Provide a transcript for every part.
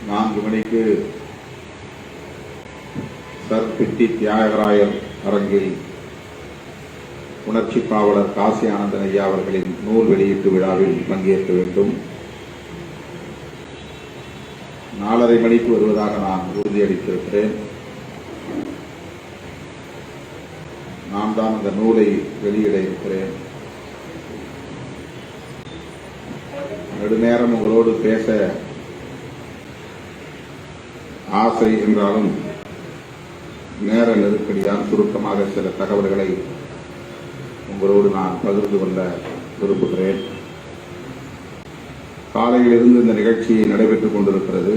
4 மணிக்கு சர் பிட்டி தியாகராயர் அரங்கில் உணர்ச்சி பாவலர் காசி ஆனந்தன் ஐயா அவர்களின் நூல் வெளியீட்டு விழாவில் பங்கேற்க வேண்டும். 4:30 மணிக்கு வருவதாக நான் உறுதியளித்திருக்கிறேன். நான் தான் அந்த நூலை வெளியிட இருக்கிறேன். நெடுநேரம் உங்களோடு பேச ஆசை என்றாலும் நேர நெருக்கடியால் சுருக்கமாக சில தகவல்களை உங்களோடு நான் பகிர்ந்து கொள்ள விரும்புகிறேன். காலையிலிருந்து இந்த நிகழ்ச்சி நடைபெற்றுக் கொண்டிருக்கிறது.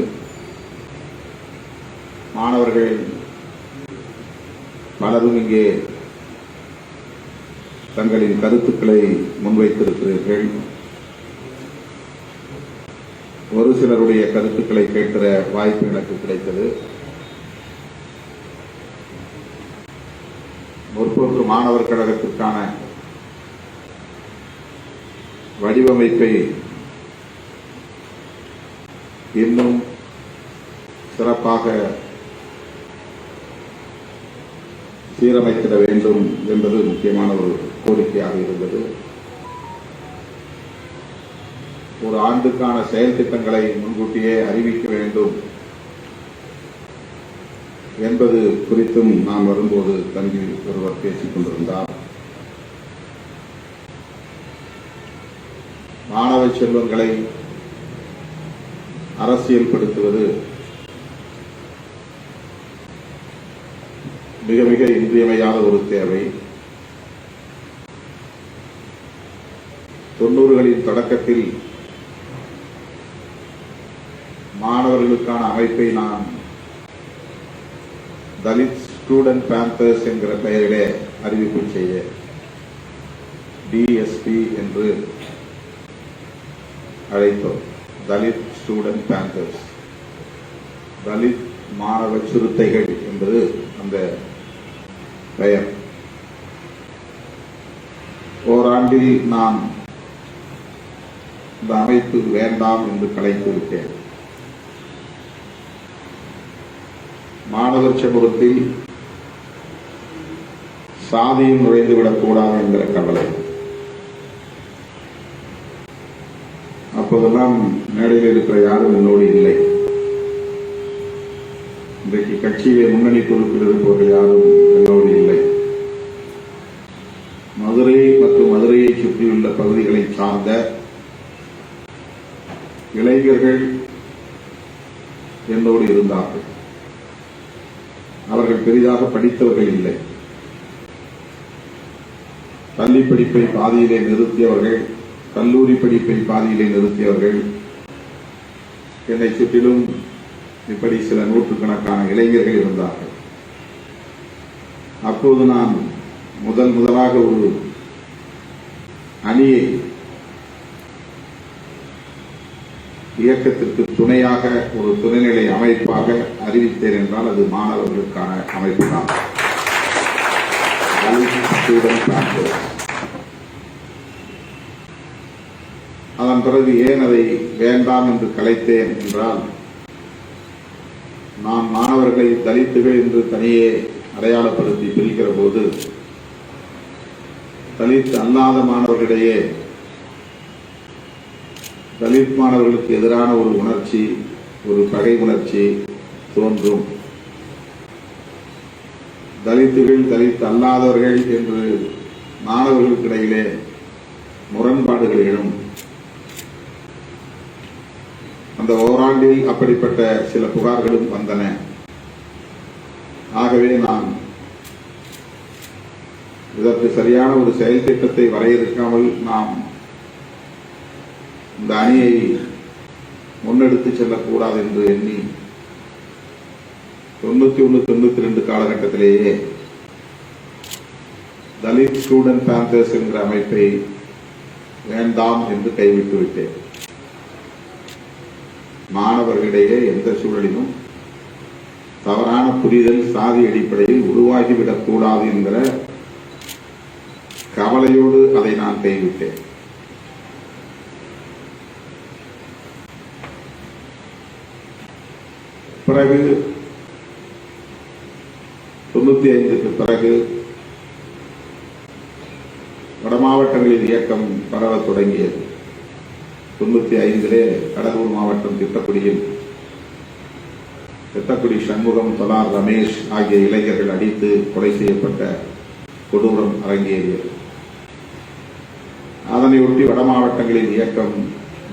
மாணவர்கள் பலரும் இங்கே தங்களின் கருத்துக்களை முன்வைத்திருக்கிறீர்கள். ஒரு சிலருடைய கருத்துக்களை கேட்கிற வாய்ப்பு எனக்கு கிடைத்தது. முற்போக்கு மாணவர் கழகத்திற்கான வடிவமைப்பை இன்னும் சிறப்பாக சீரமைத்திட வேண்டும் என்பது முக்கியமான ஒரு கோரிக்கையாக இருந்தது. ஒரு ஆண்டுக்கான செயல் திட்டங்களை முன்கூட்டியே அறிவிக்க வேண்டும் என்பது குறித்தும் நான் வரும்போது தம்பி ஒருவர் பேசிக் கொண்டிருந்தார். மாணவ செல்வங்களை அரசியல்படுத்துவது மிக மிக இன்றியமையாத ஒரு தேவை. 90களின் தொடக்கத்தில் மாணவர்களுக்கான அமைப்பை நான் தலித் ஸ்டூடெண்ட் பேந்தர்ஸ் என்கிற பெயரிலே அறிவிப்பு செய்ய டிஎஸ்பி என்று அழைத்தோம். தலித் ஸ்டூடெண்ட் பேந்தர்ஸ், தலித் மாணவ சிறுத்தைகள் என்பது அந்த பெயர். ஓராண்டில் நான் இந்த அமைப்பு வேண்டாம் என்று கலைத்து விட்டேன். மாணவர் சமூகத்தில் சாதியும் நுழைந்துவிடக்கூடாது என்கிற கவலை. அப்போதெல்லாம் மேடையில் இருக்கிற யாரும் என்னோடு இல்லை. இன்றைக்கு கட்சியிலே முன்னணி பொறுப்பில் இருப்பவர்கள் யாரும் என்னோடு இல்லை. மதுரை மற்றும் மதுரையை சுற்றியுள்ள பகுதிகளை சார்ந்த இளைஞர்கள் என்னோடு இருந்தார்கள். அவர்கள் பெரிதாக படித்தவர்கள் இல்லை. பள்ளி படிப்பை பாதியிலே நிறுத்தியவர்கள், கல்லூரி படிப்பை பாதியிலே நிறுத்தியவர்கள், என்னை சுற்றிலும் இப்படி சில நூற்றுக்கணக்கான இளைஞர்கள் இருந்தார்கள். அப்போது நான் முதலாக ஒரு அணியை இயக்கத்திற்கு துணையாக ஒரு துணைநிலை அமைப்பாக அறிவித்தேன் என்றால் அது மாணவர்களுக்கான அமைப்பு தான். அதன் பிறகு ஏன் அதை வேண்டாம் என்று கலைத்தேன் என்றால், நான் மாணவர்களை தலித்துகள் என்று தனியே அடையாளப்படுத்தி பிரிக்கிற போது தலித் அல்லாத மாணவர்களிடையே தலித் மாணவர்களுக்கு எதிரான ஒரு உணர்ச்சி, ஒரு பகை உணர்ச்சி தோன்றும். தலித்துகள் தலித் அல்லாதவர்கள் என்று மாணவர்களுக்கு இடையிலே முரண்பாடுகள் எழும். அந்த ஓராண்டில் அப்படிப்பட்ட சில புகார்களும் வந்தன. ஆகவே நான் இதற்கு சரியான ஒரு செயல் திட்டத்தை வரையறுக்காமல் நாம் இந்த அணியை முன்னெடுத்து செல்லக்கூடாது என்று எண்ணி 91-92 காலகட்டத்திலேயே தலித் ஸ்டூடெண்ட் பேந்தர்ஸ் என்ற அமைப்பை வேண்டாம் என்று கைவிட்டு விட்டேன். மாணவர்களிடையே எந்த சூழலிலும் தவறான புரிதல் சாதி அடிப்படையில் உருவாகிவிடக்கூடாது என்கிற கவலையோடு அதை நான் கைவிட்டேன். பிறகு 95க்கு பிறகு வடமாவட்டங்களில் இயக்கம் பரவத் தொடங்கியது. 95 கடலூர் மாவட்டம் திட்டக்குடி சண்முகம், தொலார் ரமேஷ் ஆகிய இளைஞர்கள் அடித்து கொலை செய்யப்பட்ட கொடூரம் அரங்கேறியது. அதனையொட்டி வட மாவட்டங்களில் இயக்கம்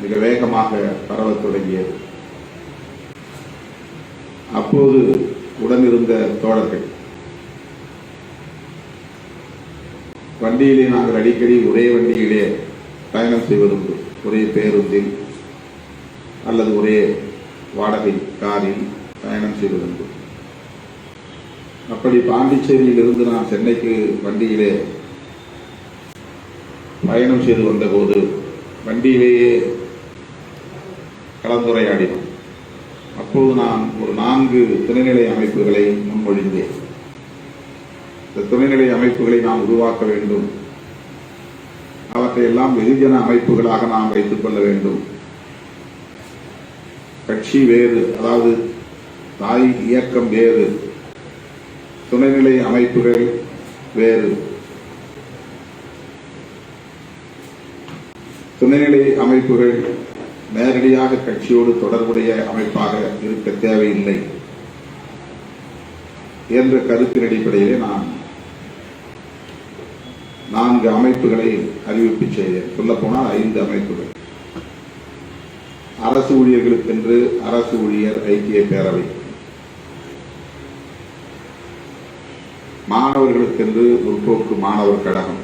மிக வேகமாக பரவத் தொடங்கியது. அப்போது உடனிருந்த தோழர்கள் வண்டியிலே நாங்கள் அடிக்கடி ஒரே வண்டியிலே பயணம் செய்வதுண்டு. ஒரே பேருந்தில் அல்லது ஒரே வாடகை காரில் பயணம் செய்வதுண்டு. அப்படி பாண்டிச்சேரியில் இருந்து நான் சென்னைக்கு வண்டியிலே பயணம் செய்து வந்தபோது வண்டியிலேயே கலந்துரையாடினோம். அப்போது நான் ஒரு 4 துணைநிலை அமைப்புகளை முன்மொழிந்தேன். இந்த துணைநிலை அமைப்புகளை நாம் உருவாக்க வேண்டும். அவற்றையெல்லாம் வெகுஜன அமைப்புகளாக நாம் வைத்துக் கொள்ள வேண்டும். கட்சி வேறு, அதாவது தாய் இயக்கம் வேறு, துணைநிலை அமைப்புகள் வேறு. துணைநிலை அமைப்புகள் நேரடியாக கட்சியோடு தொடர்புடைய அமைப்பாக இருக்க தேவையில்லை என்ற கருத்தின் அடிப்படையிலே நான் 4 அமைப்புகளை அறிவிப்பு செய்தேன். சொல்லப்போனால் 5 அமைப்புகள். அரசு ஊழியர்களுக்கென்று அரசு ஊழியர் ஐக்கிய பேரவை, மாணவர்களுக்கென்று முற்போக்கு மாணவர் கழகம்,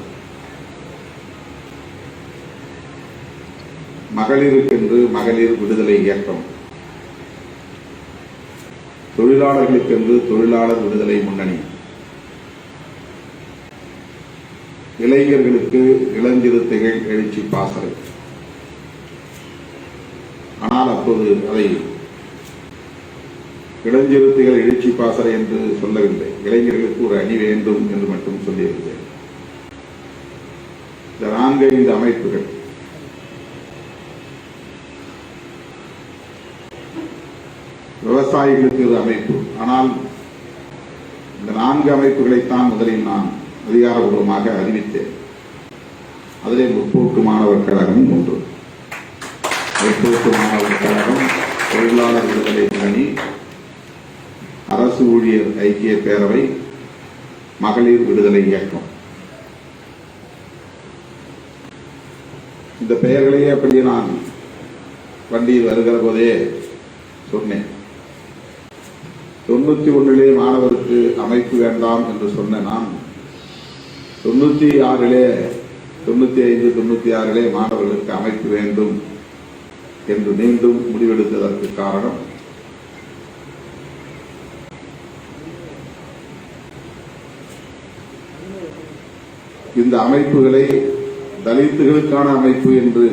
மகளிருக்கென்று மகளிர் விடுதலை இயக்கம், தொழிலாளர்களுக்கென்று தொழிலாளர் விடுதலை முன்னணி, இளைஞர்களுக்கு இளஞ்சிறுத்தைகள் எழுச்சி பாசறை. ஆனால் அப்போது அதை இளஞ்சிறுத்தைகள் எழுச்சி பாசறை என்று சொல்லவில்லை. இளைஞர்களுக்கு ஒரு அணி வேண்டும் என்று மட்டும் சொல்லியிருந்தேன். இந்த 4-5 அமைப்புகள் விவசாயிகளுக்கு ஒரு அமைப்பு. ஆனால் இந்த 4 அமைப்புகளைத்தான் முதலில் நான் அதிகாரபூர்வமாக அறிவித்தேன். அதிலே முற்போக்கு மாணவர் கழகம் ஒன்று. முற்போக்கு மாணவர் கழகம், தொழிலாளர் விடுதலை முன்னணி, அரசு ஊழியர் ஐக்கிய பேரவை, மகளிர் விடுதலை இயக்கம். இந்த பெயர்களையே அப்படியே நான் வண்டியில் வருகிற போதே சொன்னேன். 91 மாணவருக்கு அமைப்பு வேண்டாம் என்று சொன்ன நான் 95, 96 மாணவர்களுக்கு அமைப்பு வேண்டும் என்று மீண்டும் முடிவெடுத்ததற்கு காரணம், இந்த அமைப்புகளை தலித்துகளுக்கான அமைப்பு என்று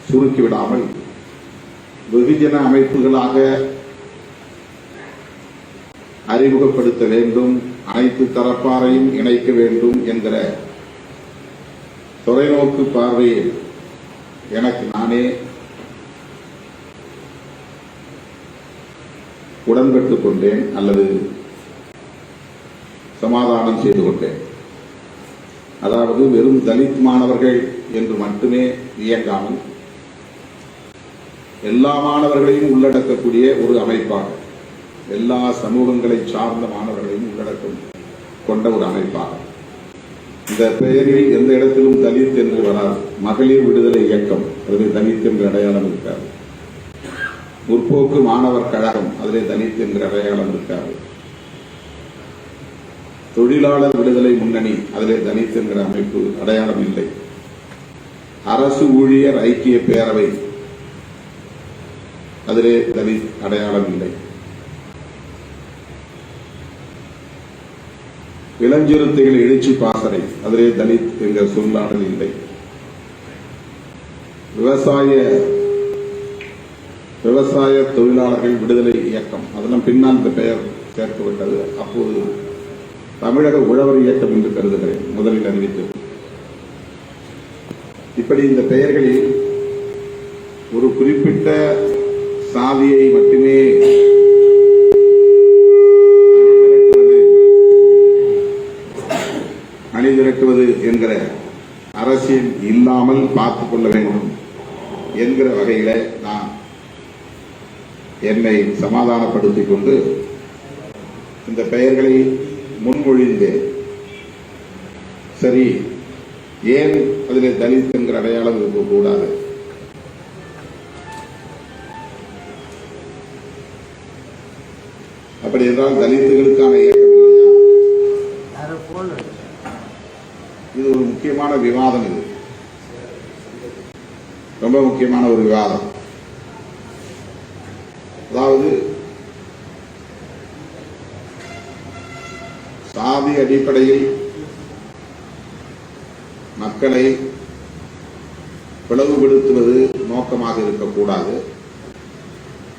சுருக்கிவிடாமல் வெகுஜன அமைப்புகளாக அறிமுகப்படுத்த வேண்டும், அனைத்து தரப்பாரையும் இணைக்க வேண்டும் என்கிற தொலைநோக்கு பார்வையில் எனக்கு நானே உடன்பட்டுக் கொண்டேன் அல்லது சமாதானம் செய்து கொண்டேன். அதாவது வெறும் தலித் மாணவர்கள் என்று மட்டுமே இயங்காமல் எல்லா மாணவர்களையும் உள்ளடக்கக்கூடிய ஒரு அமைப்பாக, எல்லா சமூகங்களை சார்ந்த மாணவர்களையும் உள்ளடக்கம் கொண்ட ஒரு அமைப்பாக. இந்த பெயரில் எந்த இடத்திலும் தலித் என்று வராது. மகளிர் விடுதலை இயக்கம், அதிலே தலித் என்ற அடையாளம் இருக்காது. முற்போக்கு மாணவர் கழகம், அதிலே தலித் என்ற அடையாளம் இருக்காது. தொழிலாளர் விடுதலை முன்னணி, அதிலே தலித் என்கிற அமைப்பு அடையாளம் இல்லை. அரசு ஊழியர் ஐக்கிய பேரவை, அதிலே தலித் அடையாளம் இல்லை. இளஞ்சிறுத்தைகள் எழுச்சி பாசறை, அதிலே தலித் என்ற சொல்லாடல் இல்லை. விவசாய தொழிலாளர்கள் விடுதலை இயக்கம், அதெல்லாம் பின்னால் இந்த பெயர் சேர்க்கப்பட்டது. அப்போது தமிழக உழவர் இயக்கம் என்று கருதுகிறேன், முதலில் அறிவித்தது. இப்படி இந்த பெயர்களில் ஒரு குறிப்பிட்ட சாதியை மட்டுமே நிறைவேற்றுவது என்கிற அரசியல் இல்லாமல் பார்த்துக் கொள்ள வேண்டும் என்கிற வகையில நான் என்னை சமாதானப்படுத்திக் கொண்டு இந்த பெயர்களை முன்மொழிந்தேன். சரி, ஏன் அதில் தலித் என்கிற அடையாளம் இருக்கக்கூடாது? அப்படி என்றால் தலித்துகளுக்கான இயக்கம் இல்லையா? இது ஒரு முக்கியமான விவாதம். இது ரொம்ப முக்கியமான ஒரு விவாதம். அதாவது சாதி அடிப்படையில் மக்களை பிளவுபடுத்துவது நோக்கமாக இருக்கக்கூடாது.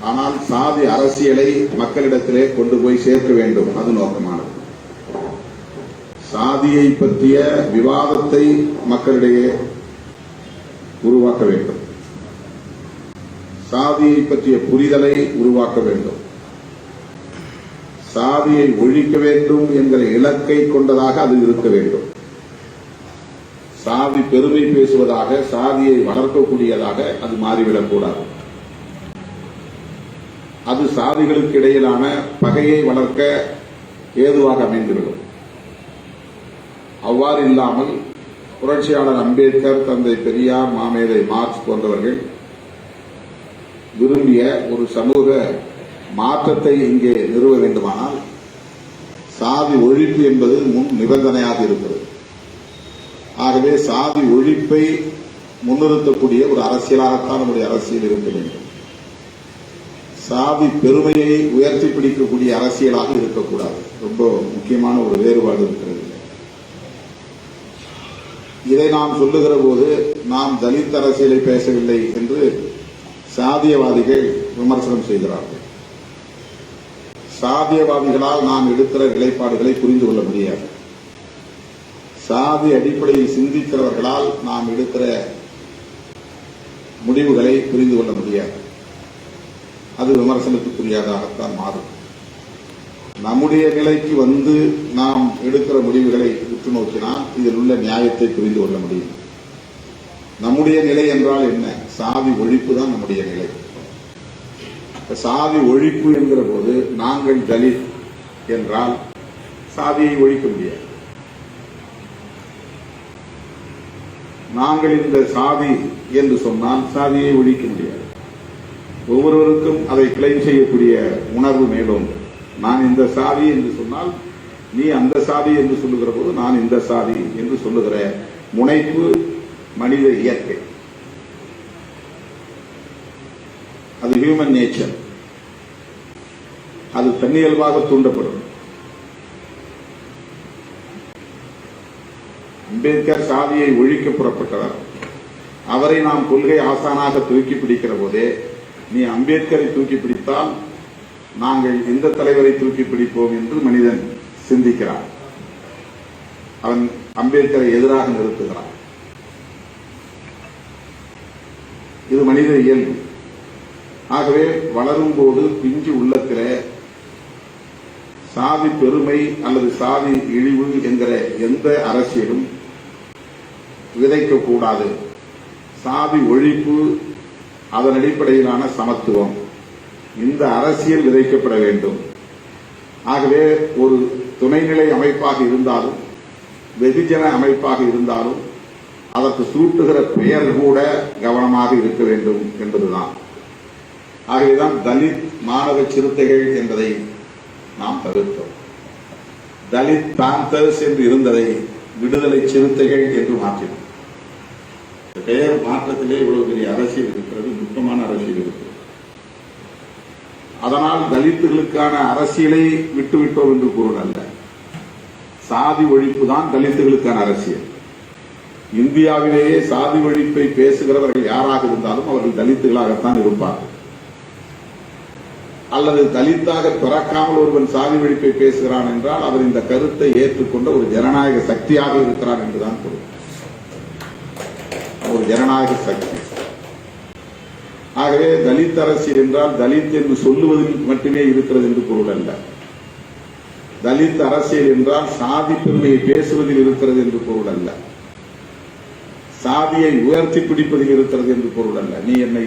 ஆனால் சாதி அரசியலை மக்களிடத்திலே கொண்டு போய் சேர்க்க வேண்டும், அது நோக்கமானது. சாதியை பற்றிய விவாதத்தை மக்களிடையே உருவாக்க வேண்டும், சாதியை பற்றிய புரிதலை உருவாக்க வேண்டும், சாதியை ஒழிக்க வேண்டும் என்கிற இலக்கை கொண்டதாக அது இருக்க வேண்டும். சாதி பெருமை பேசுவதாக, சாதியை வளர்க்கக்கூடியதாக அது மாறிவிடக்கூடாது. அது சாதிகளுக்கு இடையிலான பகையை வளர்க்க ஏதுவாக அமைந்துவிடும். அவ்வாறு இல்லாமல் புரட்சியாளர் அம்பேத்கர், தந்தை பெரியார், மாமேதை மார்க்ஸ் போன்றவர்கள் விரும்பிய ஒரு சமூக மாற்றத்தை இங்கே நிறுவ வேண்டுமானால் சாதி ஒழிப்பு என்பது முன் நிபந்தனையாக இருக்கிறது. ஆகவே சாதி ஒழிப்பை முன்னிறுத்தக்கூடிய ஒரு அரசியலாகத்தான் நம்முடைய அரசியல் இருக்க வேண்டும். சாதி பெருமையை உயர்த்தி பிடிக்கக்கூடிய அரசியலாக இருக்கக்கூடாது. ரொம்ப முக்கியமான ஒரு வேறுபாடு இருக்கிறது. இதை நாம் சொல்லுகிற போது நாம் தலித் அரசியலை பேசவில்லை என்று சாதியவாதிகள் விமர்சனம் செய்கிறார்கள். சாதியவாதிகளால் நாம் எடுக்கிற நிலைப்பாடுகளை புரிந்து கொள்ள முடியாது. சாதி அடிப்படையில் சிந்திக்கிறவர்களால் நாம் எடுக்கிற முடிவுகளை புரிந்து கொள்ள முடியாது. அது விமர்சனத்துக்குரியதாகத்தான் மாறும். நம்முடைய நிலைக்கு வந்து நாம் எடுக்கிற முடிவுகளை உற்று நோக்கினால் இதில் உள்ள நியாயத்தை புரிந்து கொள்ள முடியும். நம்முடைய நிலை என்றால் என்ன? சாதி ஒழிப்பு தான் நம்முடைய நிலை. சாதி ஒழிப்பு என்கிற போது நாங்கள் தலித் என்றால் சாதியை ஒழிக்க முடியாது. நாங்கள் இந்த சாதி என்று சொன்னால் சாதியை ஒழிக்க முடியாது. ஒவ்வொருவருக்கும் அதை கிளைம் செய்யக்கூடிய உணர்வு மேலும். நான் இந்த சாதி என்று சொன்னால் நீ அந்த சாதி என்று சொல்லுகிற போது நான் இந்த சாதி என்று சொல்லுகிற முனைப்பு மனித இயற்கை. அது ஹியூமன் நேச்சர். அது தன்னியல்பாக தூண்டப்படும். அம்பேத்கர் சாதியை ஒழிக்க புறப்பட்டவர். அவரை நாம் கொள்கை ஆசானாக தூக்கி பிடிக்கிற போதே நீ அம்பேத்கரை தூக்கி பிடித்தால் நாங்கள் எந்த தலைவரை தூக்கி பிடிப்போம் என்று மனிதன் சிந்திக்கிறான். அவன் அம்பேத்கரை எதிராக நிறுத்துகிறான். இது மனித இயல்பு. ஆகவே வளரும் போது பிஞ்சு உள்ளத்திலே சாதி பெருமை அல்லது சாதி இழிவு என்கிற எந்த அரசியலும் விதைக்கக்கூடாது. சாதி ஒழிப்பு, அதன் அடிப்படையிலான சமத்துவம், இந்த அரசியல் விதைக்கப்பட வேண்டும். ஆகவே ஒரு துணைநிலை அமைப்பாக இருந்தாலும் வெகுஜன அமைப்பாக இருந்தாலும் அதற்கு சூட்டுகிற பெயர் கூட கவனமாக இருக்க வேண்டும் என்பதுதான். ஆகவேதான் தலித் மாணவ சிறுத்தைகள் என்பதை நாம் தவிர்த்தோம். தலித் பேந்தர்ஸ் என்று இருந்ததை விடுதலை சிறுத்தைகள் என்று மாற்றினோம். பெயர் மாற்றத்திலே இவ்வளவு பெரிய அரசியல் இருக்கிறது, நுட்பமான அரசியல் இருக்கிறது. அதனால் தலித்துகளுக்கான அரசியலை விட்டுவிட்டோம் என்று பொருள் அல்ல. சாதி ஒழிப்பு தான் தலித்துகளுக்கான அரசியல். இந்தியாவிலேயே சாதி ஒழிப்பை பேசுகிறவர்கள் யாராக இருந்தாலும் அவர்கள் தலித்துகளாகத்தான் இருப்பார்கள். அல்லது தலித்தாக பிறக்காமல் ஒருவன் சாதி ஒழிப்பை பேசுகிறான் என்றால் அவர் இந்த கருத்தை ஏற்றுக்கொண்ட ஒரு ஜனநாயக சக்தியாக இருக்கிறான் என்றுதான் பொருள். ஒரு ஜனநாயக சக்தி. ஆகவே தலித் அரசியல் என்றால் தலித் என்று சொல்லுவதில் மட்டுமே இருக்கிறது என்று பொருள் அல்ல. தலித் அரசியல் என்றால் சாதி பெருமையை பேசுவதில் இருக்கிறது என்று பொருள் அல்ல, சாதியை உயர்த்தி பிடிப்பதில் இருக்கிறது என்று பொருள் அல்ல. நீ என்னை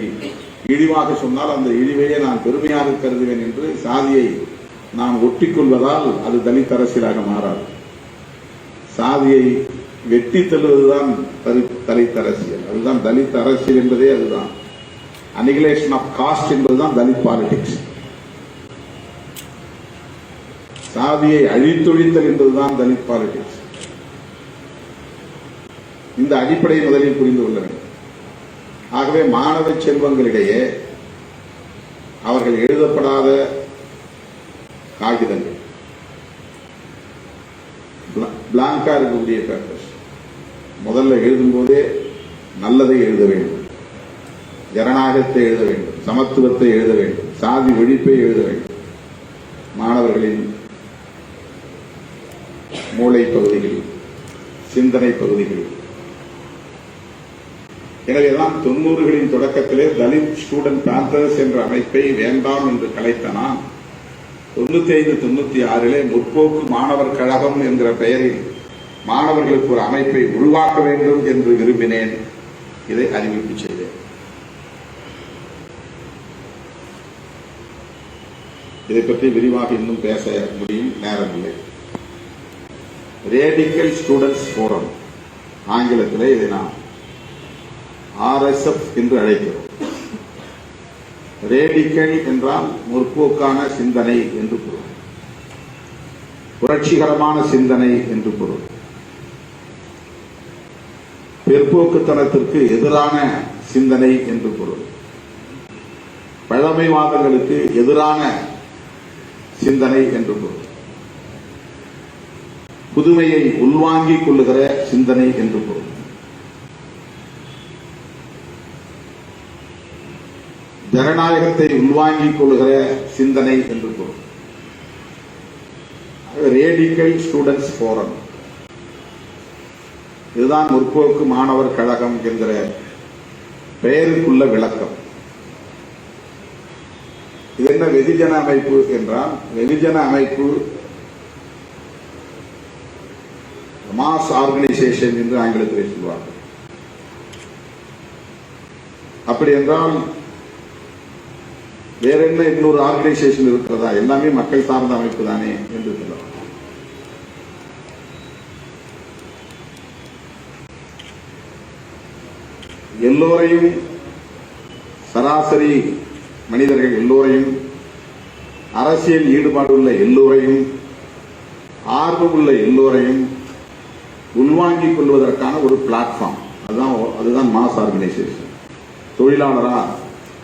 இழிவாக சொன்னால் அந்த இழிவையே நான் பெருமையாக கருதுவேன் என்று சாதியை நாம் ஒட்டிக்கொள்வதால் அது தலித் அரசியலாக மாறாது. சாதியை வெட்டி தள்ளுவதுதான் தலித் அரசியல். அதுதான் தலித் அரசியல் என்பதே அதுதான். அனிகிலேஷன் ஆஃப் காஸ்ட் என்பதுதான் தலித் பாலிடிக்ஸ். சாதியை அழித்தொழித்தல் என்பதுதான் தலித் பாலிடிக்ஸ். இந்த அடிப்படையை முதலில் புரிந்து கொள்ள வேண்டும். ஆகவே மாணவ செல்வங்களிடையே அவர்கள் எழுதப்படாத காகிதங்கள், பிளாங்கா இருக்கக்கூடிய பேப்பர்ஸ், முதல்ல எழுதும் போதே நல்லதை எழுத வேண்டும், ஜனநாயகத்தை எழுத வேண்டும், சமத்துவத்தை எழுத வேண்டும், சாதி ஒழிப்பை எழுத வேண்டும். மாணவர்களின் மூளை பகுதிகளில், சிந்தனை பகுதிகளில். எனவேதான் 90களின் தொடக்கத்திலே தலித் ஸ்டூடெண்ட் பேந்தர்ஸ் என்ற அமைப்பை வேண்டாம் என்று கலைத்தனா 95-96 முற்போக்கு மாணவர் கழகம் என்கிற பெயரில் மாணவர்களுக்கு ஒரு அமைப்பை உருவாக்க வேண்டும் என்று விரும்பினேன். இதை அறிவிப்பு செய்தேன். இதை பற்றி விரிவாக இன்னும் பேச முடியும், நேரமில்லை. ரேடிக்கல் ஸ்டூடெண்ட்ஸ் போரம், ஆங்கிலத்திலே இதை நாம் RSF என்று அழைக்கிறோம். ரேடிக்கல் என்றால் முற்போக்கான சிந்தனை என்று பொருள், புரட்சிகரமான சிந்தனை என்று பொருள், பிற்போக்குத்தனத்திற்கு எதிரான சிந்தனை என்று பொருள், பழமைவாதங்களுக்கு எதிரான சிந்தனை என்று பொருள், புதுமையை உள்வாங்கிக் கொள்ளுகிற சிந்தனை என்று பொருள். ஜனநாயகத்தை உள்வாங்கிக் கொள்ளுகிற சிந்தனை என்று பொருள். ரேடிக்கல் ஸ்டூடெண்ட்ஸ் போரம், இதுதான் முற்போக்கு மாணவர் கழகம் என்கிற பெயருக்குள்ள விளக்கம். இது என்ன வெகுஜன அமைப்பு என்றால், வெகுஜன அமைப்பு மாஸ் ஆர்கனைசேஷன் என்று ஆங்கிலத்தில் சொல்வார்கள். அப்படி என்றால் வேற என்ன இன்னொரு ஆர்கனைசேஷன் இருக்கிறதா? எல்லாமே மக்கள் சார்ந்த அமைப்பு தானே என்று சொல்லலாம். எல்லோரையும், சராசரி மனிதர்கள் எல்லோரையும், அரசியல் ஈடுபாடுள்ள எல்லோரையும், ஆர்வமுள்ள எல்லோரையும் உள்வாங்கிக் கொள்வதற்கான ஒரு பிளாட்ஃபார்ம். அதுதான் மாஸ் ஆர்கனைசேஷன். தொழிலாளரா,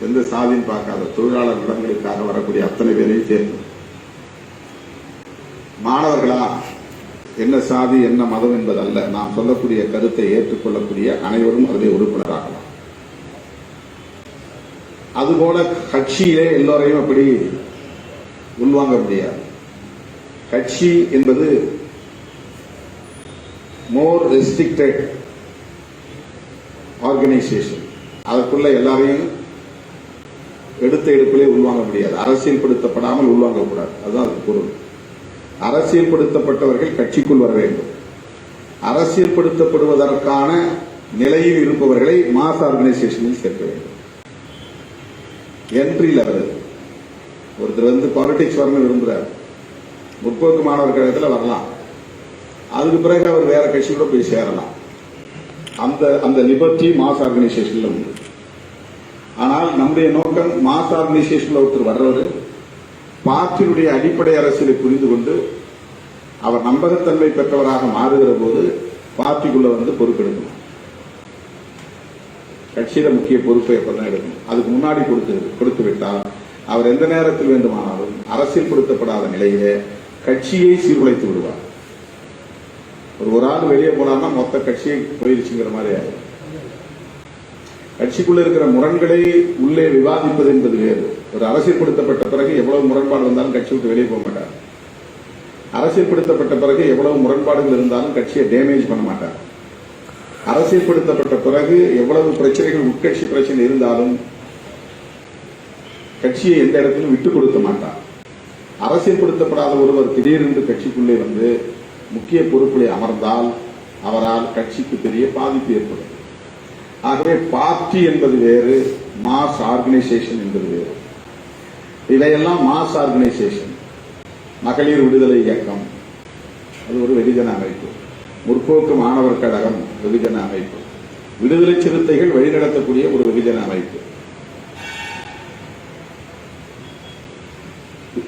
எந்த சாதியும் பார்க்காத தொழிலாளர் நலன்களுக்காக வரக்கூடிய அத்தனை பேரையும் சேர்ந்து, மாணவர்களா, என்ன சாதி என்ன மதம் என்பதல்ல, நாம் சொல்லக்கூடிய கருத்தை ஏற்றுக்கொள்ளக்கூடிய அனைவரும் அதிலே உறுப்பினராகலாம். அதுபோல கட்சியிலே எல்லோரையும் அப்படி உள்வாங்க முடியாது. கட்சி என்பது மோர் ரெஸ்ட்ரிக்டட் ஆர்கனைசேஷன். அதற்குள்ள எல்லாரையும் எடுத்த எடுப்பிலே உள்வாங்க முடியாது. அரசியல் படுத்தப்படாமல் உள்வாங்கக்கூடாது. அதுதான் அதுக்கு பொருள். அரசியல் படுத்தப்பட்டவர்கள் கட்சிக்குள் வர வேண்டும். அரசியல் படுத்தப்படுவதற்கான நிலையில் இருப்பவர்களை மாஸ் ஆர்கனைசேஷனில் சேர்க்க வேண்டும். Entry level. ஒருத்தர் பாலிடிக்ஸ் வரணும் விரும்புகிறார், முற்போக்கு மாணவர் கழகத்தில் வரலாம். அதுக்கு பிறகு அவர் வேற கட்சியோட போய் சேரலாம். அந்த லிபர்ட்டி மாஸ் ஆர்கனைசேஷன்ல உண்டு. ஆனால் நம்முடைய நோக்கம், மாஸ் ஆர்கனைசேஷன்ல ஒருத்தர் வர்றவர் பார்ட்டியுடைய அடிப்படை அரசியலை புரிந்து கொண்டு அவர் நம்பகத்தன்மை பெற்றவராக மாறுகிற போது பார்ட்டிக்குள்ள பொறுப்பெடுக்கணும். கட்சியில முக்கிய பொறுப்பை எப்பதான் எடுக்கணும். அதுக்கு முன்னாடி கொடுத்து விட்டால் அவர் எந்த நேரத்தில் வேண்டுமானாலும் அரசியல் படுத்தப்படாத நிலையிலே கட்சியை சீர்குலைத்து விடுவார். ஒரு ஆள் வெளியே போனார்னா மொத்த கட்சியை போயிருச்சுங்கிற மாதிரி ஆயிடும். கட்சிக்குள்ள இருக்கிற முரண்களை உள்ளே விவாதிப்பது என்பது வேறு. ஒரு அரசியல்படுத்தப்பட்ட பிறகு எவ்வளவு முரண்பாடு வந்தாலும் கட்சி விட்டு வெளியே போக மாட்டார். அரசியல்படுத்தப்பட்ட பிறகு எவ்வளவு முரண்பாடுகள் இருந்தாலும் கட்சியை டேமேஜ் பண்ண மாட்டார். அரசியல்படுத்தப்பட்ட பிறகு எவ்வளவு பிரச்சனைகள், உட்கட்சி பிரச்சனை இருந்தாலும் கட்சியை எந்த இடத்திலும் விட்டுக் கொடுக்க மாட்டார். அரசியல்படுத்தப்படாத ஒருவர் திடீரென்று கட்சிக்குள்ளே வந்து முக்கிய பொறுப்பிலே அமர்ந்தால் அவரால் கட்சிக்கு பெரிய பாதிப்பு ஏற்படும். ஆகவே பார்ட்டி என்பது வேறு, மாஸ் ஆர்கனைசேஷன் என்பது வேறு. இவையெல்லாம் மாஸ் ஆர்கனைசேஷன். மகளிர் விடுதலை இயக்கம் அது ஒரு வெகுஜன அமைப்பு, முற்போக்கு மாணவர் கழகம் வெகுஜன அமைப்பு, விடுதலை சிறுத்தைகள் வழிநடத்தக்கூடிய ஒரு வெகுஜன அமைப்பு.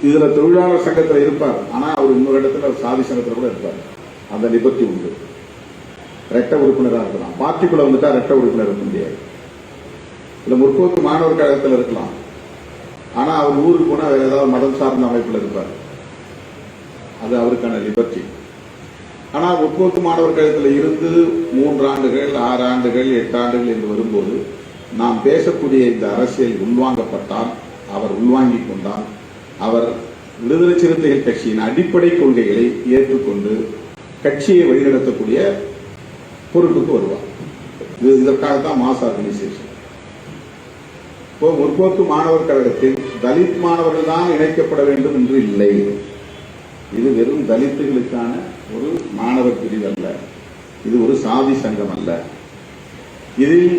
இதுல தொழிலாளர் சங்கத்தில் இருப்பார், ஆனா அவர் இன்னொரு இடத்துல சாதி சங்கத்தில் கூட இருப்பார். அந்த லிபர்ட்டி உண்டு. ரெட்ட உறுப்பினராக இருக்கலாம். பார்ட்டிக்குள்ள வந்துட்டா ரெட்ட உறுப்பினர் இருக்க முடியாது. இல்ல முற்போக்கு மாணவர் கழகத்தில் இருக்கலாம், ஆனா அவர் ஊருக்கு போனா வேற ஏதாவது மதம் சார்ந்த அமைப்புல இருப்பார். அது அவருக்கான லிபர்ட்டி. ஆனா முற்போக்கு மாணவர் கழகத்தில் இருந்து 3 ஆண்டுகள் 6 ஆண்டுகள் 8 ஆண்டுகள் என்று வரும்போது நாம் பேசக்கூடிய இந்த அரசியல் உள்வாங்கப்பட்டால், அவர் உள்வாங்கிக் கொண்டால், அவர் விடுதலை சிறுத்தைகள் கட்சியின் அடிப்படை கொள்கைகளை ஏற்றுக்கொண்டு கட்சியை வழிநடத்தக்கூடிய பொறுப்புக்கு வருவார். இதற்காகத்தான் மாஸ் ஆர்கனைசேஷன். இப்போ முற்போக்கு மாணவர் கழகத்தில் தலித் மாணவர்கள் தான் இணைக்கப்பட வேண்டும் என்று இல்லை. இது வெறும் தலித்துகளுக்கான ஒரு மாணவர் பிரிவு அல்ல, இது ஒரு சாதி சங்கம் அல்ல. இதில்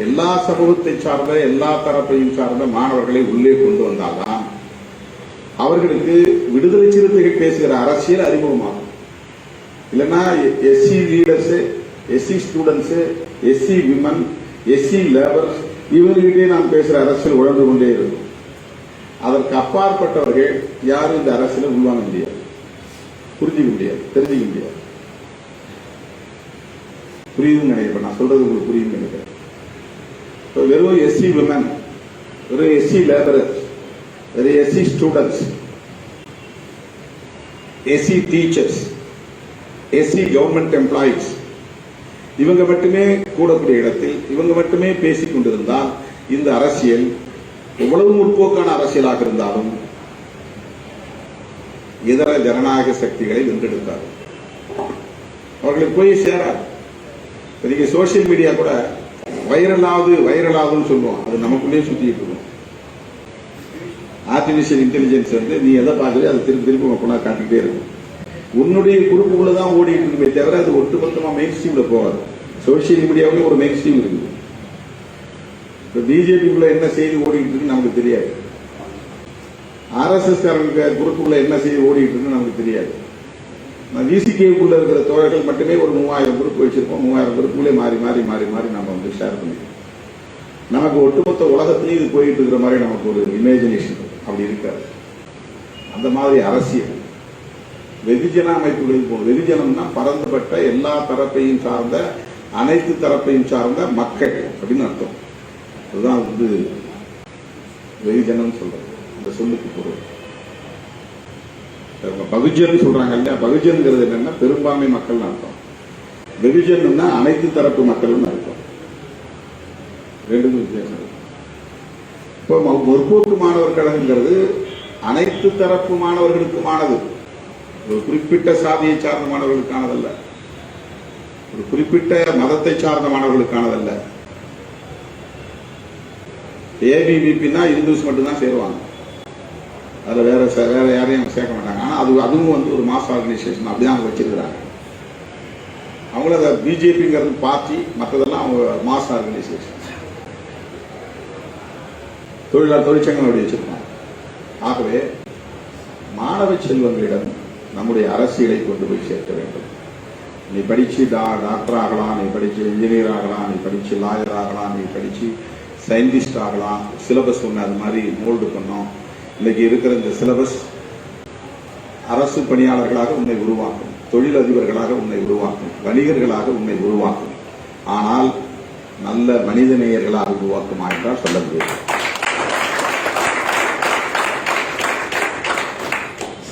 எல்லா சமூகத்தை சார்ந்த எல்லா தரப்பையும் சார்ந்த மாணவர்களை உள்ளே கொண்டு வந்தால்தான் அவர்களுக்கு விடுதலை சிறுத்தைகள் பேசுகிற அரசியல் அறிமுகமாகும். இல்லைன்னா SC leaders, SC students, SC women, SC labours இவர்கிட்டே நாம் பேசுற அரசியல் உழந்து கொண்டே இருக்கும். அதற்கு அப்பாற்பட்டவர்கள் யாரும் இந்த அரசியலை உள்வாங்க முடியாது, புரிஞ்சிக்க முடியாது, தெரிஞ்சிக்க முடியாது. புரியுதுன்னு நினைக்கிறேன், நான் சொல்றது உங்களுக்கு புரியும் நினைக்கிறேன். வெறும் எஸ்சி விமன், வெறும் எஸ்சி லேபரர்ஸ், வெறும் SC students, SC teachers, SC government employees இவங்க மட்டுமே கூடக்கூடிய இடத்தில் இவங்க மட்டுமே பேசிக் கொண்டிருந்தால் இந்த அரசியல் எவ்வளவு முற்போக்கான அரசியலாக இருந்தாலும் இதர ஜனநாயக சக்திகளை வென்றெடுத்தார். அவர்களுக்கு போய் சேராது. நீங்க சோசியல் மீடியா கூட வைரலாகுதுன்னு சொல்லுவோம், அது நமக்குள்ளே சுத்திட்டு இருக்கும். ஆர்டிபிஷியல் இன்டெலிஜென்ஸ் வந்து நீ எதை பார்க்கலையோ அதை திருப்பி கொண்டா காட்டிக்கிட்டே இருக்கும். உன்னுடைய குறுப்புக்குள்ளதான் ஓடிட்டு இருக்குமே தவிர அது ஒட்டுமொத்தமா மெயின் ஸ்ட்ரீம்ல போகாது. சோசியல் மீடியாவிலும் ஒரு மெயின் ஸ்ட்ரீம் இருக்குது. இப்ப பிஜேபிக்குள்ள என்ன செய்தி ஓடிட்டு இருக்கு நமக்கு தெரியாது, RSS காரங்க குரூப்புக்குள்ள என்ன செய்தி ஓடிட்டு இருக்கு நமக்கு தெரியாது. விசிகேக்குள்ள இருக்கிற தோழர்கள் மட்டுமே ஒரு 3000 குரூப் வச்சிருப்போம். 3000 குரூப்புகளே மாறி மாறி மாறி மாறி நம்ம வந்து ஷேர் பண்ணிக்கிறோம். நமக்கு ஒட்டுமொத்த உலகத்திலேயே இது போயிட்டு இருக்கிற மாதிரி நமக்கு ஒரு இமேஜினேஷன் அப்படி இருக்காது. அந்த மாதிரி அரசியல் வெகுஜன அமைப்புகளில் போகும். வெகுஜனம்னா பரந்துபட்ட எல்லா தரப்பையும் சார்ந்த அனைத்து தரப்பையும் சார்ந்த மக்கள் அப்படின்னு அர்த்தம். அதுதான் வந்து வெகுஜனம் சொல்றது. அந்த சொல்லுக்கு பொருள் பகுஜன் சொல்றாங்க இல்லையா, பகுஜன்கிறது என்னன்னா பெரும்பான்மை மக்கள் அர்த்தம். வெகுஜன்னா அனைத்து தரப்பு மக்கள் அர்த்தம். ரெண்டுக்கும் வித்தியாசம். இப்போ முற்போக்கு மாணவர் கழகங்கிறது அனைத்து தரப்பு மாணவர்களுக்குமானது, ஒரு குறிப்பிட்ட சாதியை சார்ந்த மாணவர்களுக்கானதல்ல, ஒரு குறிப்பிட்ட மதத்தை சார்ந்த மாணவர்களுக்கானதல்ல. ஏபிவிபினா இந்துஸ் மட்டும்தான் சேருவாங்க, அதுல வேற யாரையும் சேர்க்க மாட்டாங்க. ஆனா அதுவும் வந்து ஒரு மாஸ் ஆர்கனைசேஷன் அப்படிதான் அவங்க வச்சிருக்கிறாங்க. அவங்கள அதை பிஜேபிங்கிறது பார்ட்டி, மற்றதெல்லாம் அவங்க மாஸ் ஆர்கனைசேஷன், தொழிற்சங்கம் அப்படி வச்சிருக்காங்க. ஆகவே மாணவ செல்வங்களிடம் நம்முடைய அரசியலை கொண்டு போய் சேர்க்க வேண்டும். நீ படிச்சு டாக்டர் ஆகலாம், நீ படிச்சு இன்ஜினியர் ஆகலாம், நீ படிச்சு லாயர் ஆகலாம், நீ படிச்சு சயின்டிஸ்ட் ஆகலாம். சிலபஸ் ஒன்று அது மாதிரி மோல்டு பண்ணோம். இன்னைக்கு இருக்கிற இந்த சிலபஸ் அரசு பணியாளர்களாக உன்னை உருவாக்கும், தொழிலதிபர்களாக உன்னை உருவாக்கும், வணிகர்களாக உன்னை உருவாக்கும். ஆனால் நல்ல மனிதநேயர்களாக உருவாக்குமா என்றால் சொல்ல முடியாது.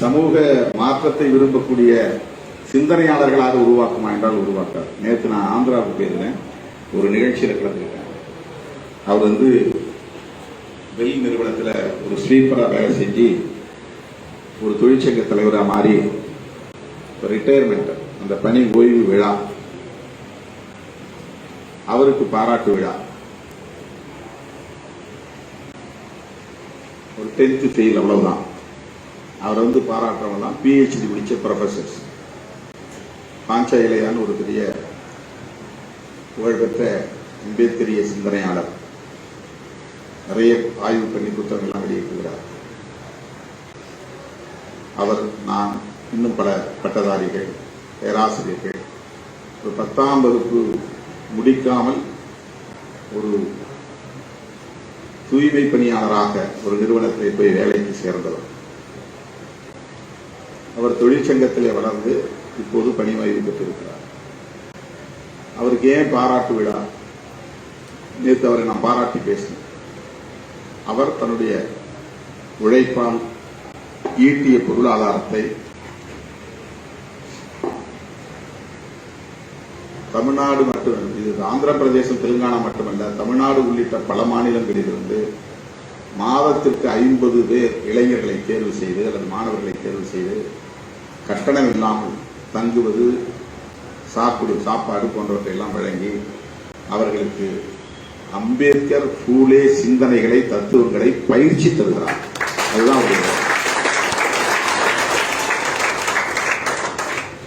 சமூக மாற்றத்தை விரும்பக்கூடிய சிந்தனையாளர்களாக உருவாக்குமா என்றால் உருவாக்கார். நேற்று நான் ஆந்திராவுக்கு போயிருந்தேன், ஒரு நிகழ்ச்சியில் கலந்துக்கிட்டேன். அவர் வந்து வெல் நிறுவனத்தில் ஒரு ஸ்வீப்பராக வேலை செஞ்சு ஒரு தொழிற்சங்க தலைவராக மாறி ரிட்டையர்மெண்ட், அந்த பணி ஓய்வு விழா, அவருக்கு பாராட்டு விழா, ஒரு 10th ஃபெயில், அவ்வளவுதான். அவரை பாராட்டுறவங்கலாம் பிஹெச்டி முடிச்ச ப்ரொஃபசர்ஸ். பாஞ்சா இலையான்னு ஒரு பெரிய புகழ்பெற்ற அம்பேத்கரிய சிந்தனையாளர், நிறைய ஆய்வு பண்ணி புத்தகங்கள்லாம் வெளியிட்டிருக்கிறார். அவர், நான், இன்னும் பல பட்டதாரிகள், பேராசிரியர்கள் ஒரு 10ஆம் வகுப்பு முடிக்காமல் ஒரு தூய்மை பணியாளராக ஒரு நிறுவனத்தை போய் வேலைக்கு சேர்ந்தவர். அவர் தொழிற்சங்கத்திலே வளர்ந்து இப்போது பணி ஓய்வு பெற்றிருக்கிறார். அவருக்கு ஏன் பாராட்டு விழா? நேற்று அவரை நான் பாராட்டி பேசினேன். அவர் தன்னுடைய உழைப்பால் ஈட்டிய பொருளாதாரத்தை தமிழ்நாடு மட்டுமல்ல, இது ஆந்திர பிரதேசம், தெலுங்கானா மட்டுமல்ல, தமிழ்நாடு உள்ளிட்ட பல மாநிலங்களிலிருந்து மாதத்திற்கு 50 பேர் இளைஞர்களை தேர்வு செய்து அல்லது மாணவர்களை தேர்வு செய்து கட்டணம் இல்லாமல் தங்குவது, சாப்பாடு போன்றவற்றை எல்லாம் வழங்கி அவர்களுக்கு அம்பேத்கர், பூலே சிந்தனைகளை, தத்துவங்களை பயிற்சி தருகிறார். அதுதான்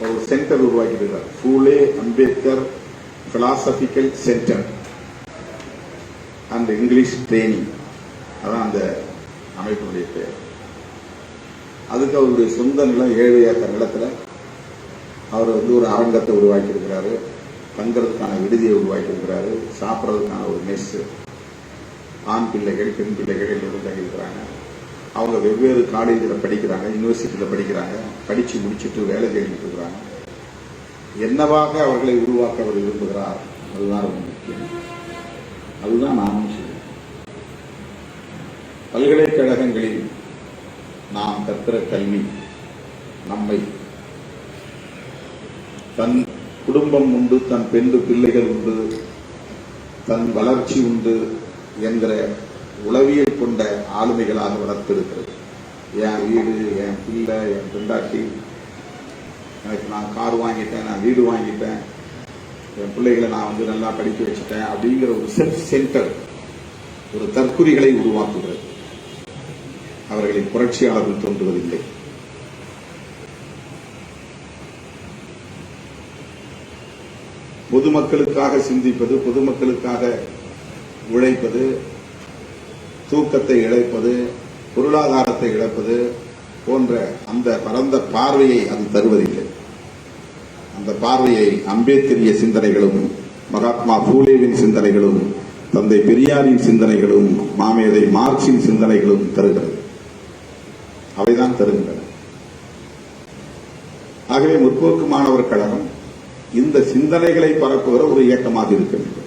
ஒரு சென்டர் உருவாக்கியிருக்கிறார். Phule Ambedkar philosophical centre and English training, அதான் அந்த அமைப்பினுடைய பெயர். அதுக்கு அவருடைய சொந்த நிலம் 7 ஏக்கர் நிலத்தில் அவர் ஒரு அரங்கத்தை உருவாக்கி இருக்கிறாரு. தங்கிறதுக்கான விடுதியை உருவாக்கி இருக்கிறாரு. சாப்பிட்றதுக்கான ஒரு மெஸ். ஆண் பிள்ளைகள், பெண் பிள்ளைகள் எல்லோரும் தங்கியிருக்கிறாங்க. அவங்க வெவ்வேறு காலேஜில் படிக்கிறாங்க, யூனிவர்சிட்டியில் படிக்கிறாங்க. படித்து முடிச்சுட்டு வேலை தேடிட்டு இருக்கிறாங்க. என்னவாக அவர்களை உருவாக்க அவர் விரும்புகிறார், அதுதான் ரொம்ப முக்கியம். அதுதான் நானும் சொல்லுவேன். பல்கலைக்கழகங்களில் நாம் கற்கிற கல்வி நம்மை தன் குடும்பம் உண்டு, தன் பெண் பிள்ளைகள் உண்டு, தன் வளர்ச்சி உண்டு என்கிற உளவியல் கொண்ட ஆளுமைகளாக வளர்த்திருக்கிறது. என் வீடு, என் பிள்ளை, என் பெண்டாட்டி, எனக்கு நான் கார் வாங்கிட்டேன், நான் வீடு வாங்கிட்டேன், என் பிள்ளைகளை நான் நல்லா படிக்க வச்சுட்டேன் அப்படிங்கிற ஒரு செல்ஃப் சென்டர், ஒரு தற்குறிகளை உருவாக்குகிறது. அவர்களின் புரட்சியாளர்கள் தோன்றுவதில்லை. பொதுமக்களுக்காக சிந்திப்பது, பொதுமக்களுக்காக உழைப்பது, தூக்கத்தை இழப்பது, பொருளாதாரத்தை இழப்பது போன்ற அந்த பரந்த பார்வையை அது தருவதில்லை. அந்த பார்வையை அம்பேத்கரிய சிந்தனைகளும், மகாத்மா பூலேவின் சிந்தனைகளும், தந்தை பெரியாரின் சிந்தனைகளும், மாமேதை மார்க்சின் சிந்தனைகளும் தருகிறது. அவைதான் தருகின்றன. ஆகவே முற்போக்கு மாணவர் கழகம் இந்த சிந்தனைகளை பரப்புகிற ஒரு இயக்கமாக இருக்க வேண்டும்.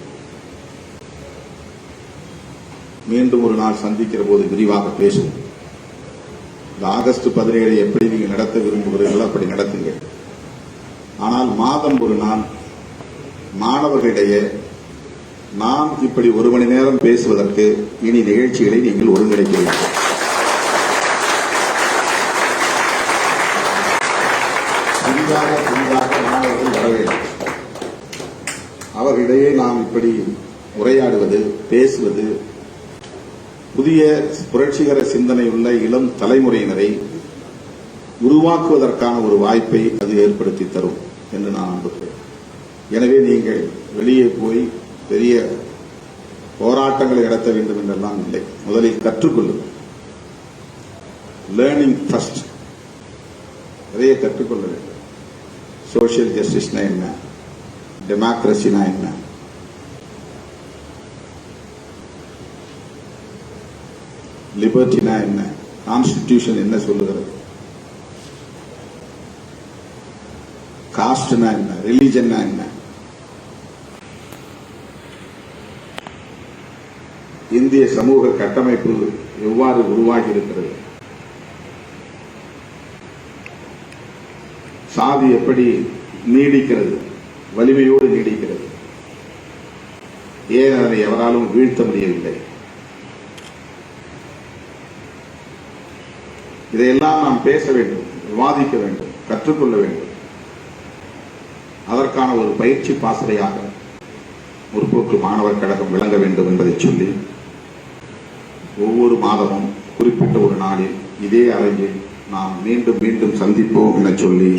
மீண்டும் ஒரு நாள் சந்திக்கிற போது விரிவாக பேசுவோம். இந்த ஆகஸ்ட் 17 எப்படி நீங்கள் நடத்த விரும்புகிறீர்களோ அப்படி நடத்துங்கள். ஆனால் மாதம் ஒரு நாள் மாணவர்களிடையே நாம் இப்படி 1 மணி நேரம் பேசுவதற்கு இனி நிகழ்ச்சிகளை நீங்கள் ஒருங்கிணைக்க வேண்டும். மாணவர்கள் வர வேண்டும். அவர்களிடையே நாம் இப்படி உரையாடுவது, பேசுவது, புதிய புரட்சிகர சிந்தனை உள்ள இளம் தலைமுறையினரை உருவாக்குவதற்கான ஒரு வாய்ப்பை அது ஏற்படுத்தி தரும் என்று நான் நம்புகிறேன். எனவே நீங்கள் வெளியே போய் பெரிய போராட்டங்களை நடத்த வேண்டும் என்றெல்லாம் இல்லை. முதலில் கற்றுக்கொள்ளுங்கள். Learning first. நிறைய கற்றுக்கொள்ள வேண்டும். சோசியல் ஜஸ்டிஸ்னா என்ன, டெமோக்ரஸினா என்ன, லிபர்ட்டினா என்ன, கான்ஸ்டிடியூஷன் என்ன சொல்லுகிறது, காஸ்ட்னா என்ன, ரிலிஜன்னா என்ன, இந்திய சமூக கட்டமைப்பு எவ்வாறு உருவாகி இருக்கிறது, சாதி எப்படி நீடிக்கிறது, வலிமையோடு நீடிக்கிறது, ஏன் அதை எவராலும் வீழ்த்த முடியவில்லை, இதையெல்லாம் நாம் பேச வேண்டும், விவாதிக்க வேண்டும், கற்றுக்கொள்ள வேண்டும். அதற்கான ஒரு பயிற்சி பாசறையாக முற்போக்கு மாணவர் கழகம் விளங்க வேண்டும் என்பதை சொல்லி ஒவ்வொரு மாதமும் குறிப்பிட்ட ஒரு நாளில் இதே அரங்கில் நாம் மீண்டும் மீண்டும் சந்திப்போம் என சொல்லி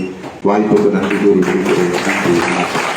வாய்ப்புக்கு நன்றி கூறி நன்றி.